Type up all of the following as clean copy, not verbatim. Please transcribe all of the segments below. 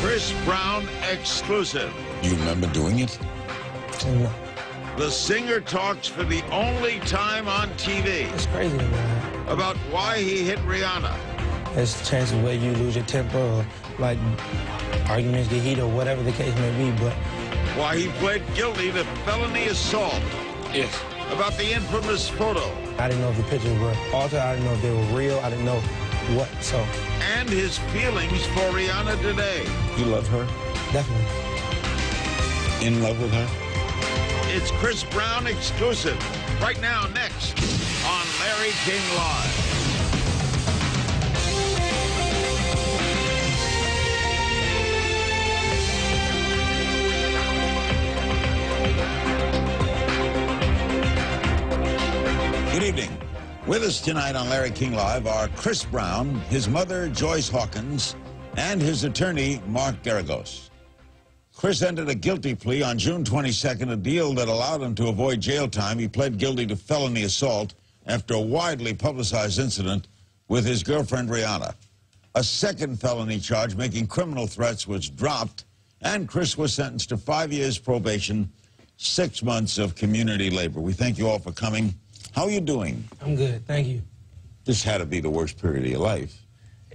Chris Brown exclusive. You remember doing it? No. The singer talks for the only time on TV It's crazy, man. about why he hit Rihanna. There's chances where you lose your temper or, like, arguments get heated or whatever the case may be, but... Why he pled guilty to felony assault. Yes. About the infamous photo. I didn't know if the pictures were altered. I didn't know if they were real. I didn't know what, so... And his feelings for Rihanna today. You love her? Definitely. In love with her? It's Chris Brown exclusive. Right now, next on Larry King Live. Good evening. With us tonight on Larry King Live are Chris Brown, his mother, Joyce Hawkins, and his attorney, Mark Garagos. Chris entered a guilty plea on June 22nd, a deal that allowed him to avoid jail time. He pled guilty to felony assault after a widely publicized incident with his girlfriend, Rihanna. A second felony charge, making criminal threats, was dropped, and Chris was sentenced to 5 years probation, 6 months of community labor. We thank you all for coming. How are you doing? I'm good, thank you. This had to be the worst period of your life.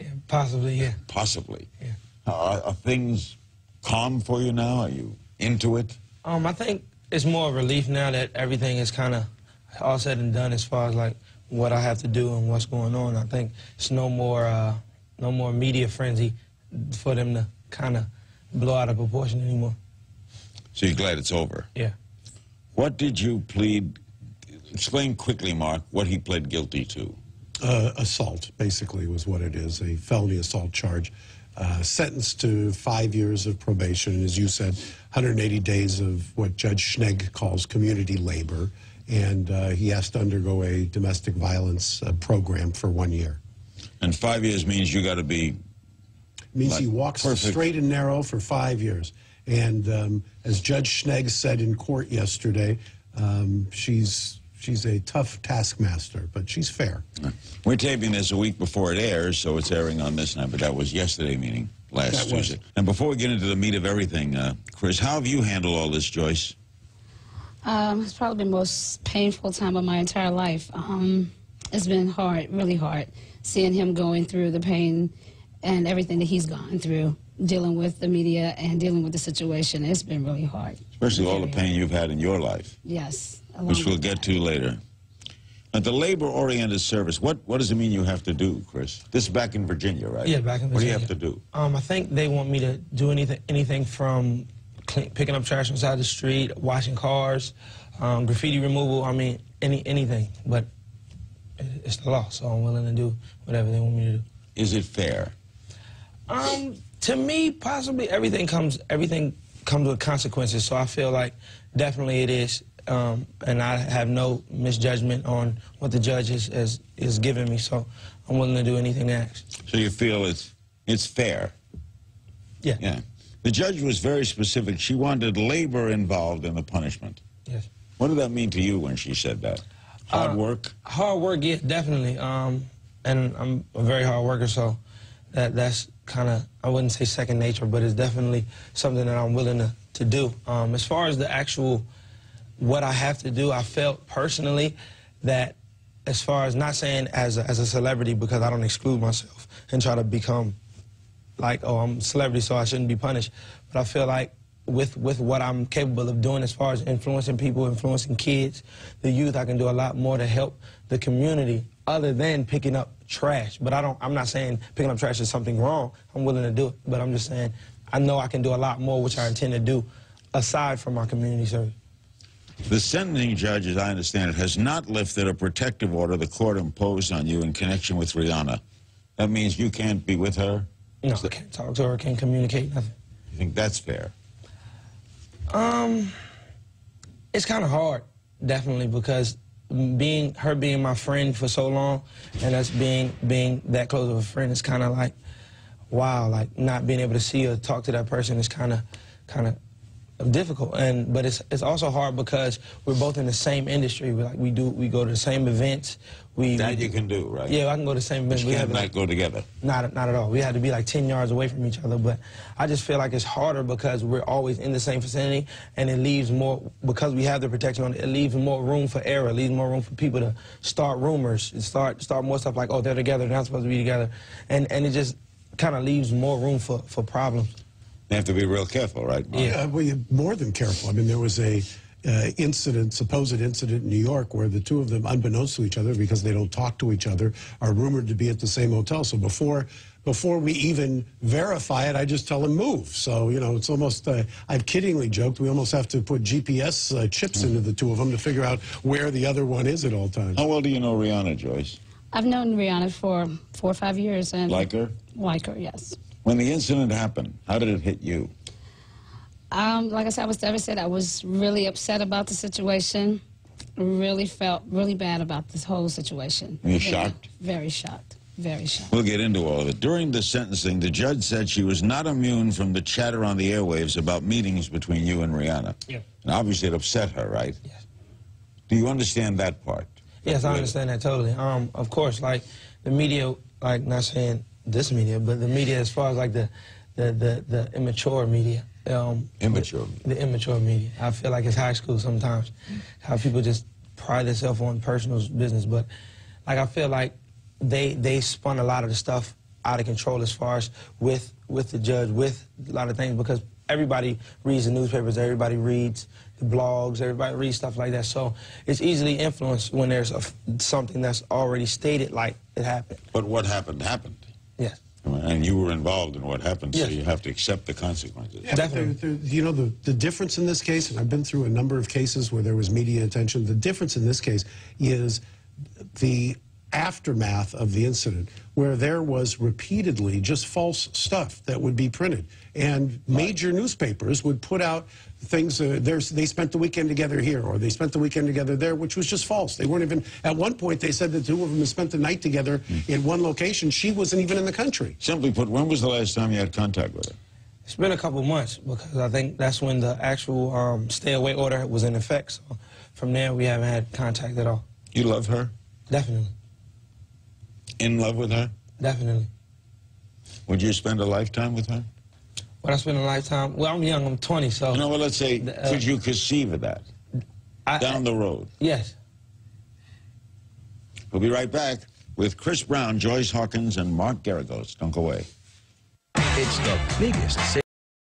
Yeah, possibly, yeah. Possibly. Yeah. Are things calm for you now? Are you into it? I think it's more relief now that everything is kind of all said and done as far as, like, what I have to do and what's going on. I think it's no more media frenzy for them to kind of blow out of proportion anymore. So you're glad it's over? Yeah. What did you plead? Explain quickly, Mark, what he pled guilty to. Assault, basically, was what it is, a felony assault charge. Sentenced to 5 years of probation, as you said, 180 days of what Judge Schnegg calls community labor, and he has to undergo a domestic violence program for 1 year. And 5 years means you got to be... Means like, he walks perfect. straight and narrow for 5 years. And as Judge Schnegg said in court yesterday, she's a tough taskmaster, but she's fair. We're taping this a week before it airs, so it's airing on this night, but that was yesterday, meaning last Tuesday. And before we get into the meat of everything, Chris, how have you handled all this, Joyce? It's probably the most painful time of my entire life. It's been hard, really hard, seeing him going through the pain and everything that he's gone through, dealing with the media and dealing with the situation. It's been really hard. Especially all the pain you've had in your life. Yes. Which we'll get to later. The labor-oriented service, what does it mean you have to do, Chris? This is back in Virginia, right? Yeah, back in Virginia. What do you have to do? I think they want me to do anything from picking up trash on the side of the street, washing cars, graffiti removal, I mean, anything. But it's the law, so I'm willing to do whatever they want me to do. Is it fair? To me, possibly everything comes with consequences, so I feel like definitely it is. And I have no misjudgment on what the judge is giving me, so I'm willing to do anything next. So you feel it's fair? Yeah. Yeah. The judge was very specific. She wanted labor involved in the punishment. Yes. What did that mean to you when she said that? Hard work? Hard work, yeah, definitely. And I'm a very hard worker, so that's kind of, I wouldn't say second nature, but it's definitely something that I'm willing to do. As far as the actual what I have to do, I felt personally that, as far as not saying as a celebrity, because I don't exclude myself and try to become like, oh, I'm a celebrity, so I shouldn't be punished. But I feel like with what I'm capable of doing as far as influencing people, influencing kids, the youth, I can do a lot more to help the community other than picking up trash. But I'm not saying picking up trash is something wrong. I'm willing to do it. But I'm just saying I know I can do a lot more, which I intend to do, aside from my community service. The sentencing judge, as I understand it, has not lifted a protective order the court imposed on you in connection with Rihanna. That means you can't be with her? No, I can't talk to her, can't communicate, nothing. You think that's fair? It's kind of hard, definitely, because her being my friend for so long and us being that close of a friend is kind of like, wow, like not being able to see or talk to that person is kind of difficult, but it's also hard because we're both in the same industry. We go to the same events. That you can do, right? Yeah, I can go to the same events. But you can't go together. Not at all. We had to be like 10 yards away from each other. But I just feel like it's harder because we're always in the same vicinity, and it leaves more, because we have the protection on it, it leaves more room for error. It leaves more room for people to start rumors, and start more stuff like, oh, they're together, they're not supposed to be together, and it just kind of leaves more room for problems. You have to be real careful, right, Mark? Yeah. Well, you're more than careful. I mean, there was a supposed incident in New York where the two of them, unbeknownst to each other, because they don't talk to each other, are rumored to be at the same hotel. So before we even verify it, I just tell them move. So, you know, it's almost, I've kiddingly joked, we almost have to put GPS chips into the two of them to figure out where the other one is at all times. How well do you know Rihanna, Joyce? I've known Rihanna for 4 or 5 years. And Like her? Like her, yes. When the incident happened, how did it hit you? Like I said, I was devastated. I was really upset about the situation. Really felt really bad about this whole situation. Were you shocked? Very shocked. Very shocked. We'll get into all of it. During the sentencing, the judge said she was not immune from the chatter on the airwaves about meetings between you and Rihanna. Yeah. And obviously it upset her, right? Yes. Do you understand that part? Yes, I understand that totally. Of course, like the media, like not saying this media, but the media as far as like the immature media. Immature. The immature media. I feel like it's high school sometimes, how people just pride themselves on personal business. But like I feel like they spun a lot of the stuff out of control as far as with the judge, with a lot of things, because everybody reads the newspapers, everybody reads the blogs, everybody reads stuff like that. So it's easily influenced when there's something that's already stated like it happened. But what happened, happened. Yes. And you were involved in what happened, yes. So you have to accept the consequences. Yeah, definitely. You know, the difference in this case, and I've been through a number of cases where there was media attention, the difference in this case is the aftermath of the incident, where there was repeatedly just false stuff that would be printed. And major newspapers would put out things, they spent the weekend together here, or they spent the weekend together there, which was just false. They weren't even, at one point they said the two of them had spent the night together in one location. She wasn't even in the country. Simply put, when was the last time you had contact with her? It's been a couple months, because I think that's when the actual stay-away order was in effect. So from there, we haven't had contact at all. You love her? Definitely. In love with her? Definitely. Would you spend a lifetime with her? Would I spend a lifetime? Well, I'm young, I'm 20, so... No, well, let's say, could you conceive of that? Down the road? Yes. We'll be right back with Chris Brown, Joyce Hawkins, and Mark Geragos. Don't go away. It's the biggest